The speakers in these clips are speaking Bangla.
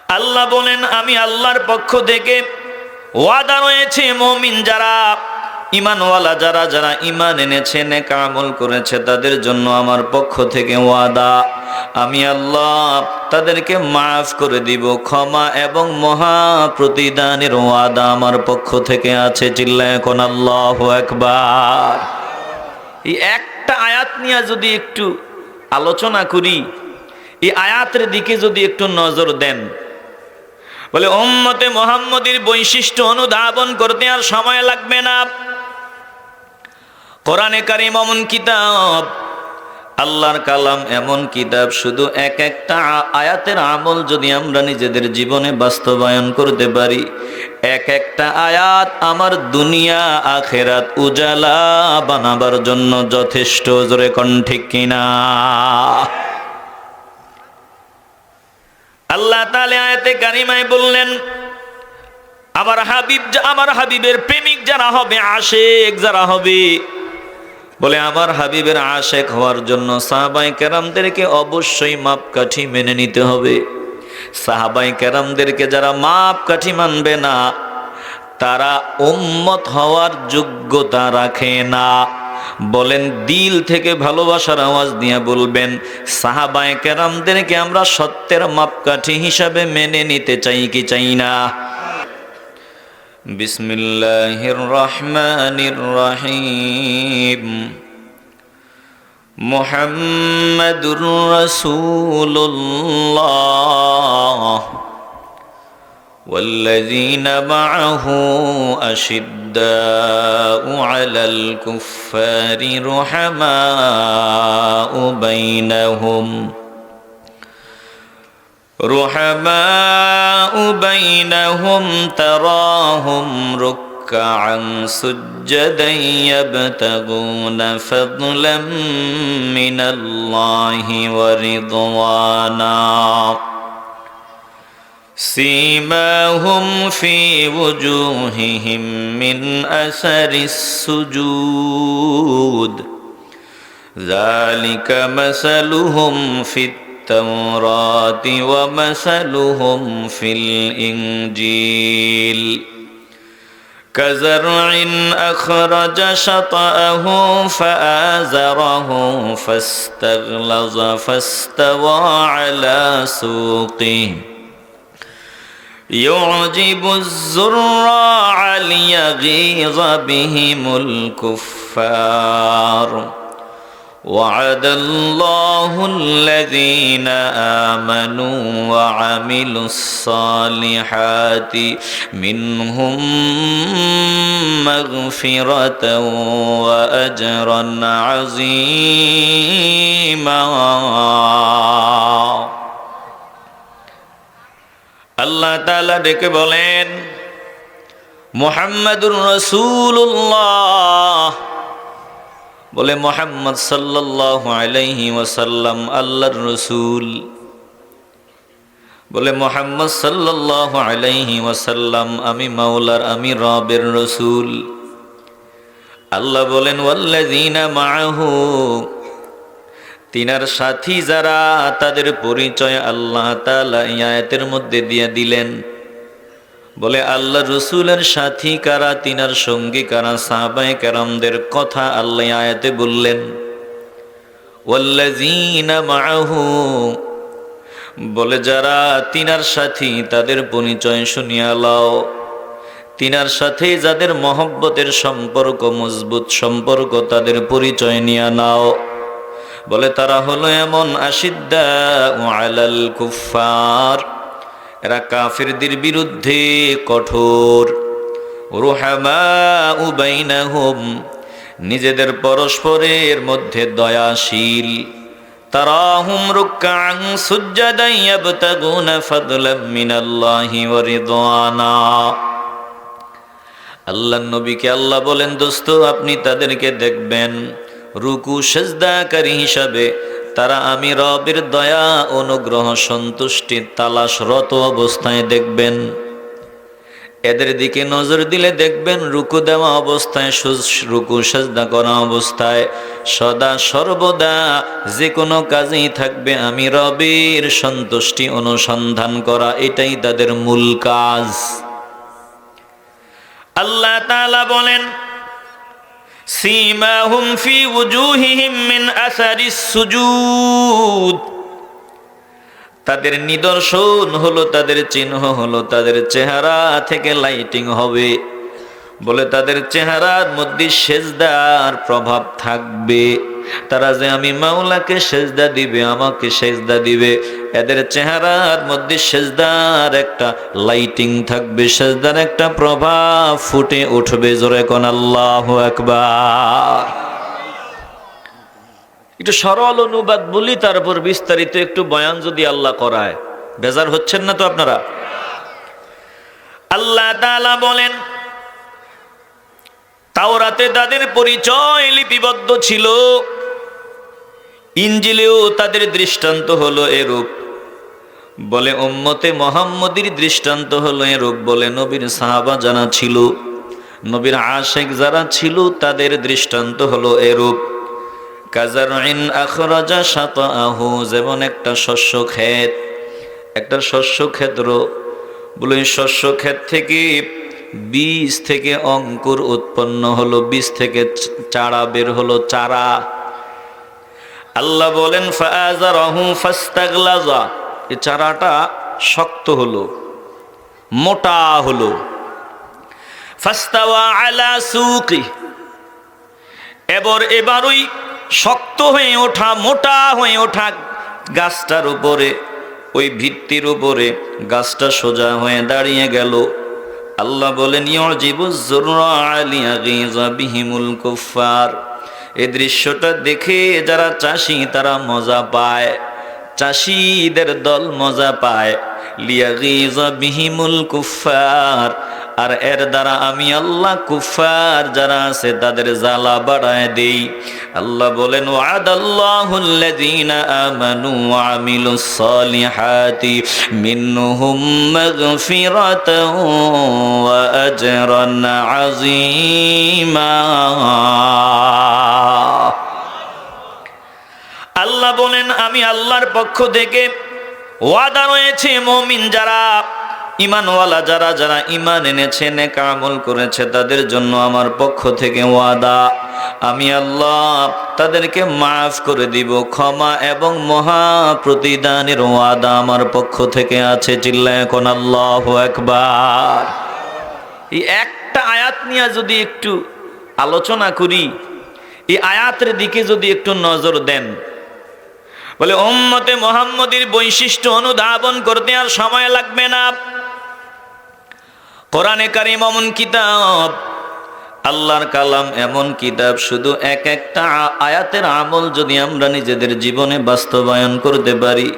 আল্লাহ বলেন আমি আল্লাহর পক্ষ থেকে ওয়াদা রয়েছে মুমিন যারা ঈমানওয়ালা যারা যারা ঈমান এনেছে নেক আমল করেছে তাদের জন্য আমার পক্ষ থেকে ওয়াদা, আমি আল্লাহ তাদেরকে মাফ করে দিব, ক্ষমা এবং মহা প্রতিদানের ওয়াদা আমার পক্ষ থেকে আছে। চিল্লায় এখন আল্লাহু আকবার। এই একটা আয়াত নিয়ে যদি একটু আলোচনা করি, এই আয়াতের দিকে যদি একটু নজর দেন, বলে উম্মতে মুহাম্মদীর বৈশিষ্ট্য অনুধাবন করতে আর সময় লাগবে না। কোরআনে কারীম এমন কিতাব, আল্লাহর কালাম এমন কিতাব, শুধু এক একটা আয়াতের আমল যদি আমরা নিজেদের জীবনে বাস্তবায়ন করতে পারি, এক একটা আয়াত আমার দুনিয়া আখেরাত উজালা বানাবার জন্য যথেষ্ট। জোরে কোন ঠিক কিনা? আল্লাহ তাআলা আয়াতে কারিমায় বললেন আমার হাবিবের প্রেমিক যারা হবে, আশিক যারা হবে, বলে আমার হাবিবের আশিক হওয়ার জন্য সাহাবায়ে কেরামদেরকে অবশ্যই মাপকাঠি মেনে নিতে হবে। সাহাবায়ে কেরামদেরকে যারা মাপকাঠি মানবে না তারা উম্মত হওয়ার যোগ্যতা রাখে না। বলেন দিল থেকে ভালোবাসার আওয়াজ দিয়ে বলবেন, সাহাবায়ে কেরামদেরকে আমরা সত্যের মাপকাঠি হিসাবে মেনে নিতে চাই কি চাই না? বিসমিল্লাহির রহমানির রহিম। মুহাম্মাদুর রাসূলুল্লাহ والذين معه أشداء على الكفار رحماء بينهم تراهم ركعا سجدا يبتغون فضلا من الله ورضوانا سيماهم في وجوههم من أثر السجود ذلك مثلهم في التوراة ومثلهم في الإنجيل كزرع أخرج شطأه فآزره فاستغلظ فاستوى على سوقه يعجب الزراع ليغيظ بهم الكفار وعد الله الذين آمنوا وعملوا الصالحات منهم مغفرة وأجرا عظيما। আল্লাহ তাআলা ডেকে বলেন মুহাম্মাদুর রাসূলুল্লাহ, বলে মুহাম্মদ সাল্লাল্লাহু আলাইহি ওয়াসাল্লাম আল্লাহর রাসূল, বলে মুহাম্মদ সাল্লাল্লাহু আলাইহি ওয়াসাল্লাম আমি মাওলার, আমি রবের রাসূল। আল্লাহ বলেন ওয়াল্লাযীনা মাআহু, তিনার সাথী যারা, তাদের পরিচয় আল্লাহ তাআলা এই আয়াতের মধ্যে দিয়ে দিলেন। বলে আল্লাহ রসুলের সাথী কারা, তিনার সঙ্গী কারা, সাহাবায়ে কেরামদের কথা আল্লাহ আয়াতে বললেন। ওয়াল্লাযীনা মাআহু, বলে যারা তিনার সাথী তাদের পরিচয় শুনিয়া লও। তিনার সাথে যাদের মহব্বতের সম্পর্ক, মজবুত সম্পর্ক, তাদের পরিচয় নিয়া নাও। বলে তারা হলো এমন আশিদ্দাউ আলাল কুফার, এরা কাফিরদের বিরুদ্ধে কঠোর। রুহামাউ বাইনাহুম, নিজেদের পরস্পরের মধ্যে দয়াশীল। তারাহুম রুকআন সুজদান ইয়াবতাগুনা ফাদলাম মিনাল্লাহি ওয়া রিদওয়ানা। আল্লাহর নবীকে আল্লাহ বলেন দোস্ত আপনি তাদেরকে দেখবেন রুকু সেজদাকারী হিসাবে, তারা আমি রবের দয়া অনুগ্রহ সন্তুষ্টি তালাশরত অবস্থায় দেখবেন। এদের দিকে নজর দিলে দেখবেন রুকু দেওয়া অবস্থায়, রুকু সাজদা করা অবস্থায় সদা সর্বদা যে কোনো কাজেই থাকবে আমি রবের সন্তুষ্টি অনুসন্ধান করা, এটাই তাদের মূল কাজ। আল্লাহ তাআলা বলেন, সীমাহুম ফি ওয়ুজুহিহিম মিন আসারিস সুজুদ, তাদের নিদর্শন হলো, তাদের চিহ্ন হলো, তাদের চেহারা থেকে লাইটিং হবে। বলে তাদের চেহারার মধ্যে সেজদার প্রভাব থাকবে। তারা যে আমি মাওলাকে সেজদা দিবে, আমাকে সেজদা দিবে, এদের চেহারার মধ্যে সেজদার একটা লাইটিং থাকবে, সেজদার একটা প্রভাব ফুটে উঠবে। জোরে কোন আল্লাহু আকবার। একটু সরল অনুবাদ বলি, তারপর বিস্তারিত একটু বয়ান যদি আল্লাহ করায়। বেজার হচ্ছেন না তো আপনারা? আল্লাহ তাআলা বলেন, তাওরাতে তাদের পরিচয় লিপিবদ্ধ ছিল, ইনজিলেও তাদের দৃষ্টান্ত হলো এরূপ। বলে উম্মতে মুহাম্মদীর দৃষ্টান্ত হলো এরূপ। বলে নবীর সাহাবা যারা ছিল, নবীর আশিক যারা ছিল, তাদের দৃষ্টান্ত হলো এরূপ। কাজারইন আখরাজা শাতাআহু, যেমন একটা শস্য ক্ষেত, একটা শস্য ক্ষেত্র। বলে শস্য ক্ষেত থেকে বীজ থেকে অঙ্কুর উৎপন্ন হলো, বীজ থেকে চারা বের হলো, চারা। আল্লাহ বলেন ফাআযারাহু ফাস্তাগলাযা, এই চারাটা শক্ত হলো, মোটা হলো। ফাস্তাওয়া আলা সুকি, এবারই শক্ত হয়ে ওঠা, মোটা হয়ে ওঠা গাছটার উপরে, ওই ভিত্তির উপরে গাছটা সোজা হয়ে দাঁড়িয়ে গেল। আল্লাহ বলেন ইউজিবুজ যুরআ লিয়াগীযা বিহিমুল কুফার, এই দৃশ্যটা দেখে যারা চাষি তারা মজা পায়, চাষিদের দল মজা পায়। লিয়াগীযা বিহিমুল কুফার, আর এর দ্বারা আমি আল্লাহ কুফার যারা আছে তাদের জ্বালা বাড়ায় দেই। আল্লাহ বলেন ওয়াদাল্লাহুল্লাযীনা আমানু ওয়া আমিলুস সালিহাতি মিনহুম মাগফিরাতাও ওয়া আজরান আযীমা। আল্লাহ বলেন আমি আল্লাহর পক্ষ থেকে ওয়াদা রয়েছে মুমিন যারা, ঈমানওয়ালা যারা, যারা ঈমান এনেছে, নেক আমল করেছে, তাদের জন্য আমার পক্ষ থেকে ওয়াদা, আমি আল্লাহ তাদেরকে মাফ করে দিব, ক্ষমা এবং মহা প্রতিদানের ওয়াদা আমার পক্ষ থেকে আছে। চিল্লায় এখন আল্লাহু আকবার। এই একটা আয়াত নিয়ে যদি একটু আলোচনা করি, এই আয়াতের দিকে যদি একটু নজর দেন, বলে উম্মতে মুহাম্মদীর বৈশিষ্ট্য অনুধাবন করতে আর সময় লাগবে না। কোরআনে কারীম এমন কিতাব, আল্লাহর কালাম এমন কিতাব, শুধু এক একটা আয়াতের আমল যদি আমরা নিজেদের জীবনে বাস্তবায়ন করতে পারি,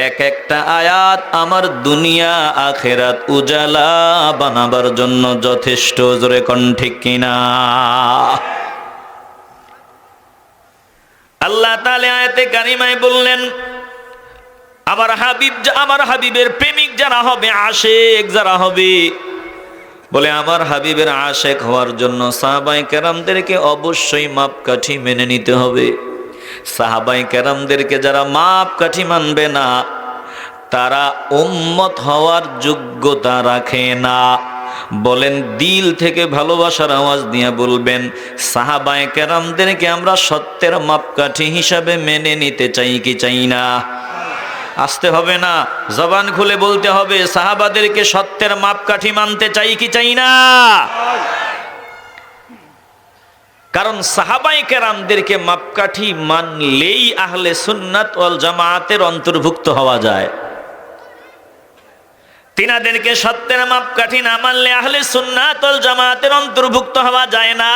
এক একটা আয়াত আমার দুনিয়া আখেরাত উজালা বানাবার জন্য যথেষ্ট। জোরে কোন ঠিক কিনা? আল্লাহ তাআলা আয়াতে কারিমায় বললেন আমার হাবিবের প্রেমিক যারা হবে, আশিক যারা হবে, বলে আমার হাবিবের আশিক হওয়ার জন্য সাহাবায়ে কেরামদেরকে অবশ্যই মাপকাঠি মেনে নিতে হবে। সাহাবায়ে কেরামদেরকে যারা মাপকাঠি মানবে না, তারা উম্মত হওয়ার যোগ্যতা রাখে না। বলেন দিল থেকে ভালোবাসার আওয়াজ দিয়ে বলবেন, সাহাবায়ে কেরামদেরকে আমরা সত্যের মাপকাঠি হিসাবে মেনে নিতে চাই কি চাই না? আসতে হবে না, জবান খুলে বলতে হবে, সাহাবাদেরকে সত্যের মাপকাঠি মানতে চাই কি চাই না? কারণ সাহাবায়ে কেরামদেরকে মাপকাঠি মানলেই আহলে সুন্নাত ওয়াল জামায়াতের অন্তর্ভুক্ত হওয়া যায়। তিনাদেরকে সত্যের মাপকাঠি না মানলে আহলে সুন্নাত ওয়াল জামায়াতের অন্তর্ভুক্ত হওয়া যায় না।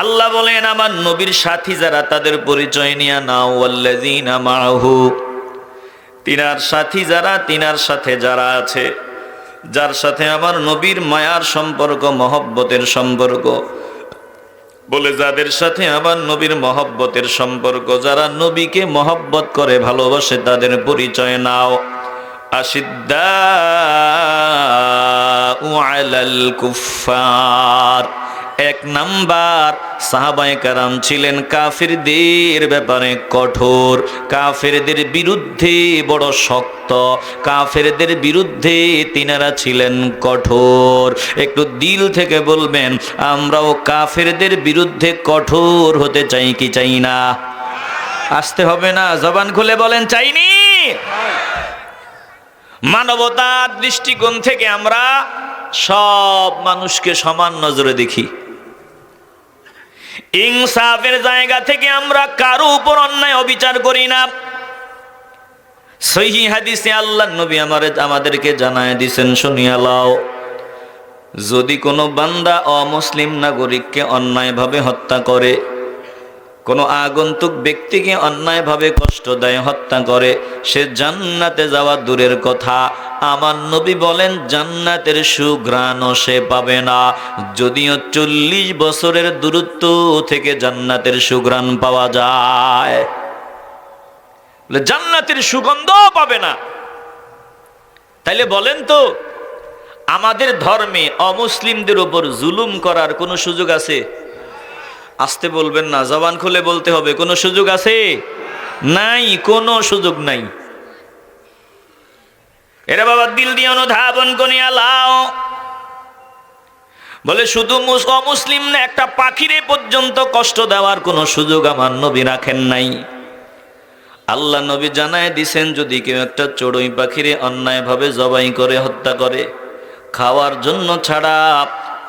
আল্লাহ বলেন আমার নবীর সাথী যারা, তাদের পরিচয় নিয়ে নাও। ওয়াল্লাযীনা মাআহু, তিনার সাথী যারা, তিনার সাথে যারা আছে, যার সাথে আমার নবীর মায়ার সম্পর্ক, মহব্বতের সম্পর্ক। বলে যাদের সাথে আমার নবীর মহব্বতের সম্পর্ক, যারা নবীকে মহব্বত করে, ভালোবাসে, তাদের পরিচয় নাও। আশিদ্দাউ আলাল কুফফার। এক নাম্বার, সাহাবায়ে কেরাম ছিলেন কাফিরদের ব্যাপারে কঠোর, কাফিরদের বিরুদ্ধে বড় শক্ত, কাফিরদের বিরুদ্ধে তিনারা ছিলেন কঠোর। একটু দিল থেকে বলবেন, আমরাও কাফিরদের বিরুদ্ধে কঠোর হতে চাই কি চাই না? আসতে হবে না, জবান খুলে বলেন চাইনি। মানবতার দৃষ্টিকোণ থেকে আমরা সব মানুষকে সমান নজরে দেখি। ইনসাফের জায়গা থেকে আমরা কারো উপর অন্যায় অবিচার করি না। সহিহ হাদিসে আল্লাহর নবী আমাদেরকে জানায় দিয়েছেন, শুনিয়া লও, যদি কোনো বান্দা অমুসলিম নাগরিককে অন্যায়ভাবে হত্যা করে, কোনো আগন্তুক ব্যক্তিকে অন্যায়ভাবে কষ্ট দেয়, হত্যা করে, সে জান্নাতে যাওয়া দূরের কথা, আমার নবী বলেন জান্নাতের সুঘ্রাণও সে পাবে না। যদিও 40 বছরের দূরত্ব থেকে জান্নাতের সুঘ্রাণ পাওয়া যায়, জান্নাতের সুগন্ধ পাবে না। তাইলে বলেন তো, আমাদের ধর্মে অমুসলিমদের উপর জুলুম করার কোনো সুযোগ আছে? আসতে বলবেন না, জবান খুলে বলতে হবে, কোনো সুযোগ আছে? নাই, কোনো সুযোগ নাই। এরা বাবা দিল দিয়ে অনুধাবন করিয়া লাও। বলে শুধু অমুসলিম না, একটা পাখিরে পর্যন্ত কষ্ট দেওয়ার কোনো সুযোগ আমার নবী রাখেন নাই। আল্লাহ নবী জানায় দিছেন, যদি কেউ একটা চড়ুই পাখিরে অন্যায়ভাবে জবাই করে হত্যা করে, খাওয়ার জন্য ছাড়া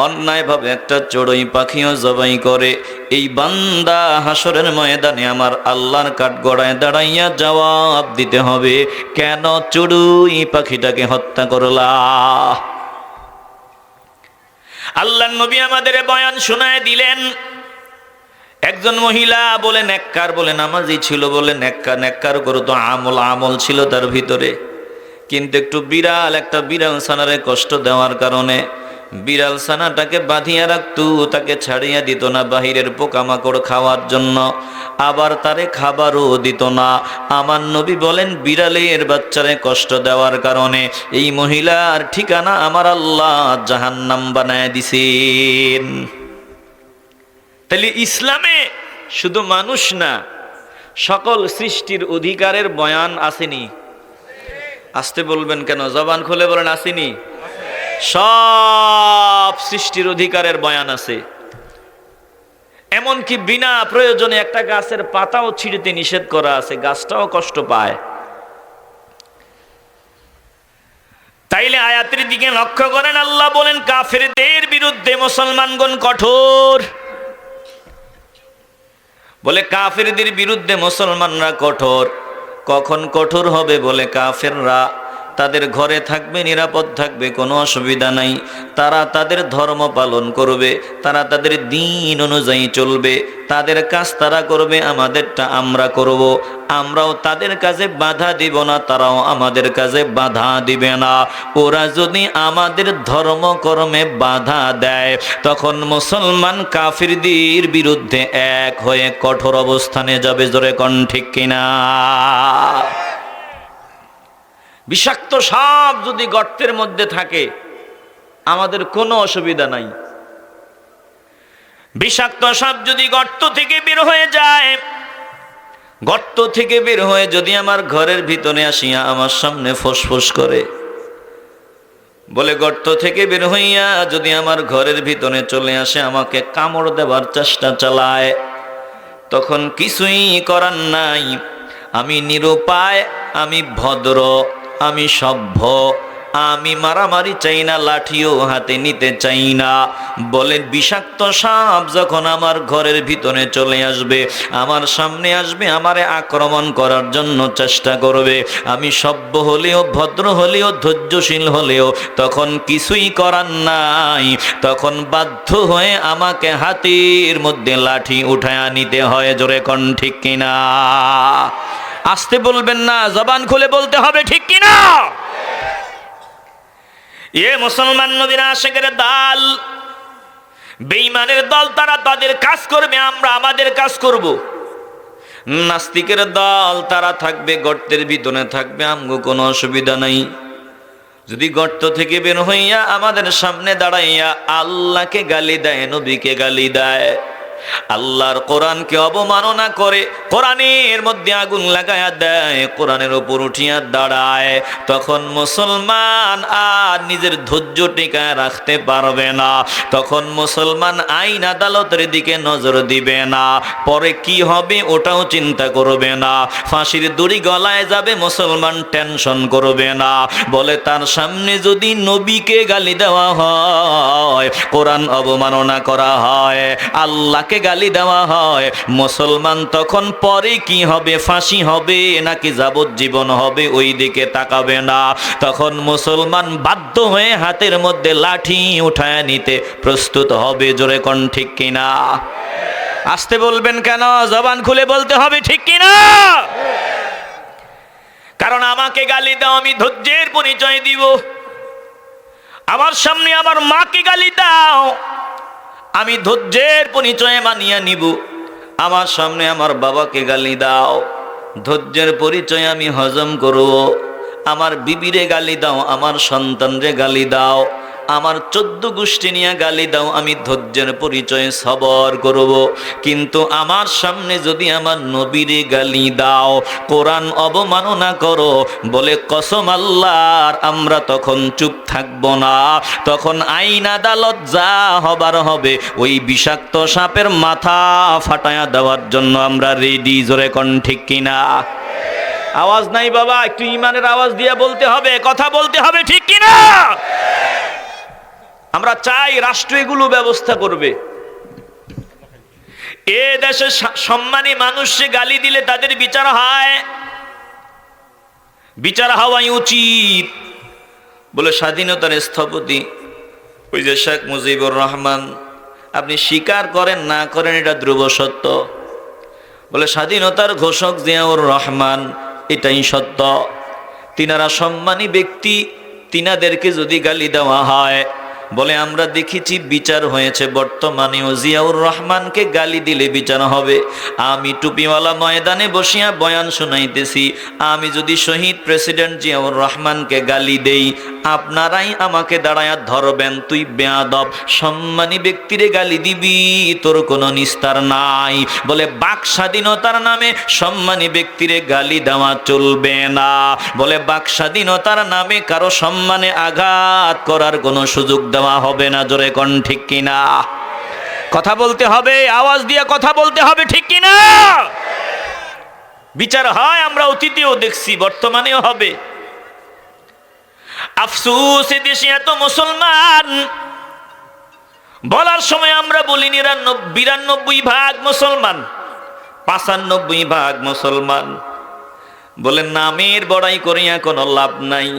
অন্যায়ভাবে একটা চড়ুই পাখিও জবাই করে, এই বান্দা হাসরের ময়দানে আমার আল্লাহর কাঠগড়ায় দাঁড়াইয়া জবাব দিতে হবে, কেন চড়ুই পাখিটাকে হত্যা করলা? আল্লাহর নবী আমাদের বয়ান শোনায় দিলেন। একজন মহিলা বলে নেককার, বলে নামাজি ছিল, বলে নেককার করতো, আমল ছিল তার ভিতরে, কিন্তু একটু একটা বিড়াল ছানারে কষ্ট দেওয়ার কারণে বিড়াল ছানাটাকে বাঁধিয়া রাখতো, তাকে ছাড়িয়া দিত না বাহিরের পোকামাকড় খাওয়ার জন্য, আবার তারে খাবারও দিত না। আমার নবী বলেন বিড়ালের বাচ্চারে কষ্ট দেওয়ার কারণে এই মহিলার ঠিকানা আমার আল্লাহ জাহান্নাম বানায় দিছেন। তাহলে ইসলামে শুধু মানুষ না, সকল সৃষ্টির অধিকারের বয়ান আসেনি? আসতে বলবেন কেন, জবান খুলে বলেন আসেনি? সব সৃষ্টির অধিকারের বয়ান আছে। এমনকি বিনা প্রয়োজনে একটা গাছের পাতাও ছিঁড়তে নিষেধ করা আছে, গাছটাও কষ্ট পায়। তাইলে আয়াতের দিকে লক্ষ্য করেন, আল্লাহ বলেন কাফেরদের বিরুদ্ধে মুসলমানগণ কঠোর। বলে কাফেরদের বিরুদ্ধে মুসলমানরা কঠোর। কখন কঠোর হবে? বলে কাফেররা তাদের ঘরে থাকবে, নিরাপদ থাকবে, কোনো অসুবিধা নাই, তারা তাদের ধর্ম পালন করবে, তারা তাদের দিন অনুযায়ী চলবে, তাদের কাজ তারা করবে, আমাদেরটা আমরা করব, আমরাও তাদের কাজে বাধা দিব না, তারাও আমাদের কাজে বাধা দিবে না। ওরা যদি আমাদের ধর্মকর্মে বাধা দেয়, তখন মুসলমান কাফিরদের বিরুদ্ধে এক হয়ে কঠোর অবস্থানে যাবে। জোরে কোন ঠিক কিনা? বিষাক্ত সাপ যদি গর্তের মধ্যে থাকে, আমাদের কোনো অসুবিধা নাই। বিষাক্ত সাপ যদি গর্ত থেকে বের হয়ে যায়, গর্ত থেকে বের হয়ে যদি আমার ঘরের ভিতরে আসিয়া আমার সামনে ফোঁস করে, বলে গর্ত থেকে বের হইয়া যদি আমার ঘরের ভিতরে চলে আসে, আমাকে কামড় দেবার চেষ্টা চালায়, তখন কিছুই করার নাই। আমি নিরুপায়, আমি ভদ্র, আমি সভ্য, আমি মারামারি চাই না, লাঠিও হাতে নিতে চাই না। বলেন বিষাক্ত সাপ যখন আমার ঘরের ভিতরে চলে আসবে, আমার সামনে আসবে, আমারে আক্রমণ করার জন্য চেষ্টা করবে, আমি সভ্য হলেও, ভদ্র হলেও, ধৈর্যশীল হলেও তখন কিছুই করার নাই। তখন বাধ্য হয়ে আমাকে হাতের মধ্যে লাঠি উঠায়া নিতে হয়। জোরে কোন ঠিক কিনা? আসতে বলবেন না, জবান খুলে বলতে হবে, ঠিক কিনা? এ মুসলমান নবীর আশিকের দল, বেঈমানের দল, তারা তাদের কাজ করবে, আমরা আমাদের কাজ করব। নাস্তিকের দল, তারা থাকবে গর্তের ভিতরে থাকবে, আমগো কোনো অসুবিধা নাই। যদি গর্ত থেকে বের হইয়া আমাদের সামনে দাঁড়াইয়া আল্লাহকে গালি দেয়, নবীকে গালি দেয়, আল্লাহর কোরআনকে অবমাননা করে, কোরআনের মধ্যে আগুন লাগায়া দেয়, কোরআনের উপর উঠিয়া দাঁড়ায়, তখন মুসলমান আর নিজের ধৈর্য টিকায় রাখতে পারবে না। তখন মুসলমান আইন আদালতের দিকে নজর দিবে না, পরে কি হবে ওটাও চিন্তা করবে না। ফাঁসির দড়ি গলায় যাবে, মুসলমান টেনশন করবে না। বলে তার সামনে যদি নবীকে গালি দেওয়া হয়, কোরআন অবমাননা করা হয়, আল্লাহকে গালি দেওয়া হয়, মুসলমান তখন পরে কি হবে, ফাঁসি হবে নাকি যাবজ্জীবন হবে, ওই দিকে তাকাবে না। তখন মুসলমান বাধ্য হয়ে হাতের মধ্যে লাঠি উঠায় নিতে প্রস্তুত হবে। জোরে কোন ঠিক কিনা? আসতে বলবেন কেন? জবান খুলে বলতে হবে ঠিক কিনা। কারণ আমাকে গালি দাও, আমি ধৈর্যের পরিচয় দিব। আমার সামনে আমার মাকে গালি দাও, আমি ধৈর্যের পরিচয় মানিয়ে নিব। আমার সামনে আমার বাবাকে গালি দাও, ধৈর্যের পরিচয় আমি হজম করব। আমার বিবিরে গালি দাও, আমার সন্তানরে গালি দাও, আমার 14 গোষ্ঠী নিয়ে গালি দাও, আমি ধৈর্যের পরিচয়ে সবর করব। কিন্তু আমার সামনে যদি আমার নবীরে গালি দাও, কোরআন অবমাননা করো, বলে কসম আল্লাহর, আমরা তখন চুপ থাকব না। তখন আইন আদালত যা হবার হবে, ওই বিষাক্ত সাপের মাথা ফাটায়া দেওয়ার জন্য আমরা রেডি। জোরে কোন ঠিক কিনা? আওয়াজ নাই বাবা, একটু ইমানের আওয়াজ দিয়ে বলতে হবে, কথা বলতে হবে, ঠিক কিনা? আমরা চাই রাষ্ট্র এগুলো ব্যবস্থা করবে। এ দেশে সম্মানী মানুষকে গালি দিলে তাদের বিচার হয়, বিচার হওয়াই উচিত। বলে স্বাধীনতার স্থপতি ওই যে শেখ মুজিবুর রহমান, আপনি স্বীকার করেন না করেন এটা ধ্রুব সত্য। বলে স্বাধীনতার ঘোষক জিয়াউর রহমান, এটাই সত্য। তিনারা সম্মানী ব্যক্তি, তিনাদেরকে যদি গালি দেওয়া হয়, বলে আমরা দেখেছি বিচার হয়েছে, বর্তমানেও জিয়াউর রহমানকে গালি দিলে বিচার হবে। আমি টুপিওয়ালা ময়দানে বসিয়া বয়ান শুনাইতেছি, আমি যদি শহীদ প্রেসিডেন্ট জিয়াউর রহমানকে গালি দেই, আপনারাই আমাকে দাঁড়ায়া ধরবেন, তুই বেয়াদব, সম্মানী ব্যক্তিরে গালি দিবি, তোর কোনো নিস্তার নাই। বলে বাক স্বাধীনতার নামে সম্মানী ব্যক্তিরে গালি দেওয়া চলবে না। বলে বাক স্বাধীনতার নামে কারো সম্মানে আঘাত করার কোনো সুযোগ দেওয়া হবে না। জোরে কোন ঠিক কিনা? কথা বলতে হবে, আওয়াজ দিয়ে কথা বলতে হবে, ঠিক কিনা? বিচার হয়, আমরা অতীতেও দেখছি, বর্তমানেও হবে। আফসোস, দেশে এত মুসলমান, বলার সময় আমরা বলি 92% মুসলমান, 95% মুসলমান। বলে নামের বড়াই করিয়া কোনো লাভ নাই।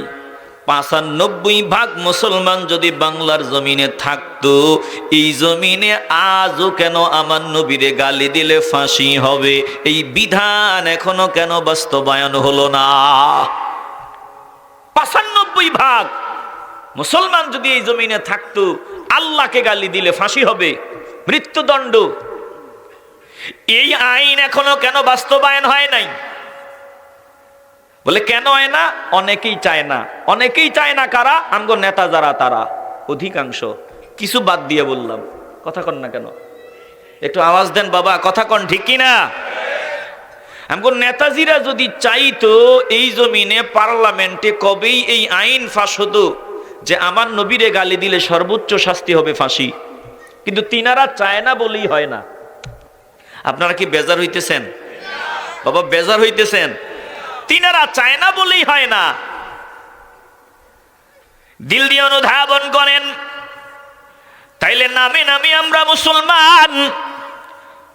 95% মুসলমান যদি বাংলার জমিনে থাকতো, এই জমিনে আজও কেন আমার নবীরে গালি দিলে ফাঁসি হবে, এই বিধান এখনো কেন বাস্তবায়ন হলো না? 95% মুসলমান যদি এই জমিনে থাকতো, আল্লাহকে গালি দিলে ফাঁসি হবে, মৃত্যুদণ্ড। এই আইন এখনো কেন বাস্তবায়ন হয় নাই? বলে কেন হয় না? অনেকেই চায় না। অনেকেই চায় না কারা? আমগো নেতা যারা, তারা অধিকাংশ। কিছু বাদ দিয়ে বললাম, কথা কন না কেন? একটু আওয়াজ দেন বাবা, কথা কন ঠিক কিনা? আমগো নেতাজিরা যদি চাইতো এই জমিনে পার্লামেন্টে কবেই এই আইন ফাঁস হতো যে আমার নবীরে গালি দিলে সর্বোচ্চ শাস্তি হবে ফাঁসি। কিন্তু তিনারা চায় না বলেই হয় না। আপনারা কি বেজার হইতেছেন বাবা? বেজার হইতেছেন? তিনারা চায় না বলেই হয় না। দিল দিয়ে অনুধাবন করেন, তাইলে নামে নামে আমরা মুসলমান।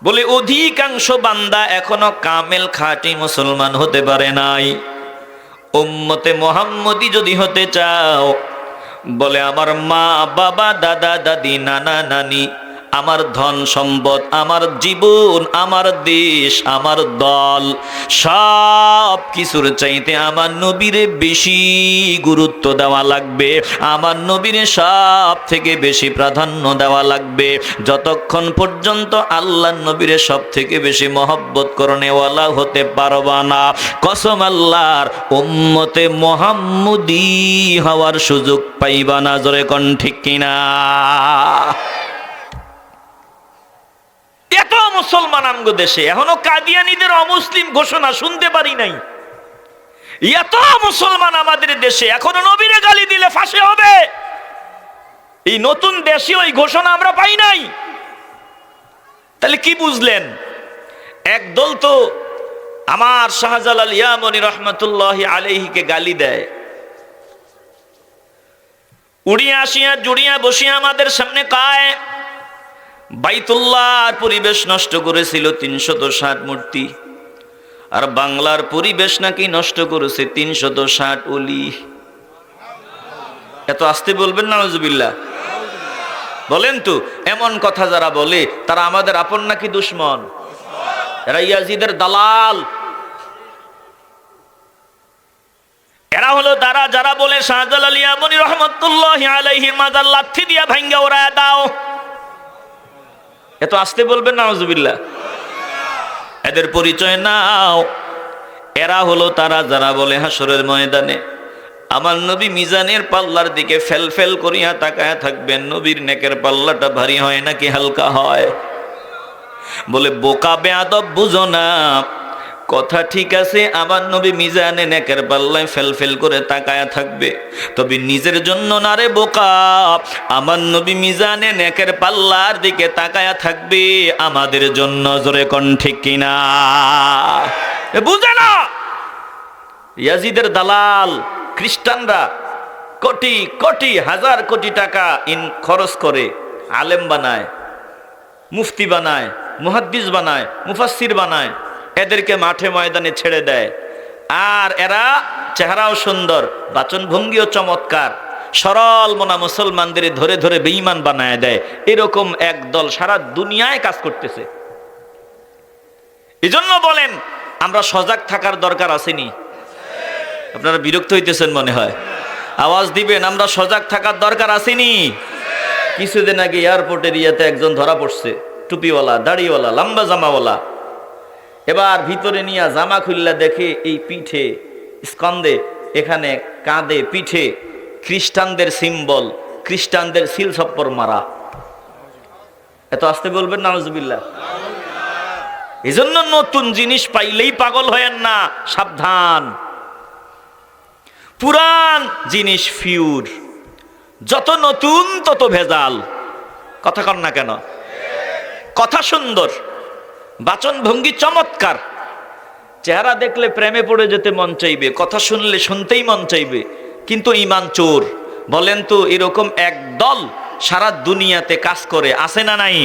বলে অধিকাংশ বান্দা এখনো কামেল খাঁটি মুসলমান হতে পারে নাই। উম্মতে মুহাম্মদি যদি হতে চাও, বলে আমার মা বাবা দাদা দাদি নানা নানি আমার ধন সম্পদ, আমার জীবন, আমার দেশ, আমার দল, সব কিছুর চাইতে আমার নবীরে বেশি গুরুত্ব দেওয়া লাগবে, আমার নবীরে সব থেকে বেশি প্রাধান্য দেওয়া লাগবে। যতক্ষণ পর্যন্ত আল্লাহর নবীরে সব থেকে বেশি মহব্বত করনেওয়ালা হতে পারবা না, কসম আল্লাহর, উম্মতে মুহাম্মদী হওয়ার সুযোগ পাইবা না। জোরে কোন ঠিক কিনা? এত মুসলমান আমগো দেশে, এখনো কাদিয়ানীদের অমুসলিম ঘোষণা শুনতে পারি নাই। এত মুসলমান আমাদের দেশে, এখনো নবীরে গালি দিলে ফাঁসি হবে, এই নতুন দেশে ওই ঘোষণা আমরা পাই নাই। তাহলে কি বুঝলেন? একদল তো আমার শাহজালাল ইয়ামানি রহমতুল্লাহি আলাইহিকে গালি দেয়, উড়িয়া আসিয়া জুড়িয়া বসিয়া আমাদের সামনে কায় বাইতুল্লাহর পরিবেশ নষ্ট করেছিল ৩৬০ মূর্তি, আর বাংলার পরিবেশ নাকি নষ্ট করেছে ৩৬০ ওলি। এত আসতে বলবেন না, নাউজুবিল্লাহ বলেন তো। এমন কথা যারা বলে তারা আমাদের আপন নাকি দুশ্মন? এরা ইয়াজিদের দালাল। এরা হলো তারা যারা বলে শাহজালাল ইয়ামানি রহমতুল্লাহি আলাইহির মাজার লাঠি দিয়া ভাঙ্গা ওড়ায় দাও। এত আসতে বলবেন না, নাউজুবিল্লাহ। এদের পরিচয় নাও। এরা হলো তারা যারা বলে হাসরের ময়দানে আমার নবী মিজানের পাল্লার দিকে ফেল ফেল করিয়া তাকায়া থাকবেন, নবীর নেকের পাল্লাটা ভারী হয় নাকি হালকা হয়। বলে বোকা বেয়াদব, বুঝো না কথা ঠিক আছে, আমার নবী মিজানে নেকের পাল্লায় ফেল ফেল করে তাকায়া থাকবে, তবে নিজের জন্য না রে বোকা, আমার নবী মিজানে নেকের পাল্লার দিকে তাকায়া থাকবে আমাদের জন্য। জোরে কোন ঠিক কিনা? বুঝে না? ইয়াজিদের দালাল খ্রিস্টানরা কোটি কোটি হাজার কোটি টাকা খরচ করে আলেম বানায়, মুফতি বানায়, মুহাদ্দিস বানায়, মুফাসসির বানায়, এদেরকে মাঠে ময়দানে ছেড়ে দেয়। আর এরা চেহারাও সুন্দর, বাচন ভঙ্গিও চমৎকার, সরল মনা মুসলমানদের ধরে ধরে বেঈমান বানায় দেয়। এরকম এক দল সারা দুনিয়ায় কাজ করতেছে। এজন্য বলেন আমরা সজাগ থাকার দরকার আসেনি? আপনারা বিরক্ত হইতেছেন মনে হয়, আওয়াজ দিবেন। আমরা সজাগ থাকার দরকার আসেনি? কিছুদিন আগে এয়ারপোর্টের ইয়াতে একজন ধরা পড়ছে, টুপিওয়ালা, দাড়িওয়ালা, লম্বা জামাওয়ালা। এবার ভিতরে নিয়ে জামা খুললা দেখে এই পিঠে, স্কন্ধে, এখানে কাঁধে, পিঠে খ্রিস্টানদের সিম্বল, খ্রিস্টানদের সিল ছপ্পর মারা। এত আসতে বলবেন নাউজুবিল্লাহ। এজন্য নতুন জিনিস পাইলেই পাগল হয়েন না, সাবধান। পুরান জিনিস ফিউর, যত নতুন তত ভেজাল। কথা কন না কেন? কথা সুন্দর, বাচন ভঙ্গি চমৎকার, চেহারা দেখলে প্রেমে পড়ে যেতে মন চাইবে, কথা শুনলে শুনতেই মন চাইবে, কিন্তু ঈমান চোর। বলেন তো এরকম এক দল সারা দুনিয়াতে কাজ করে, আছে না নাই?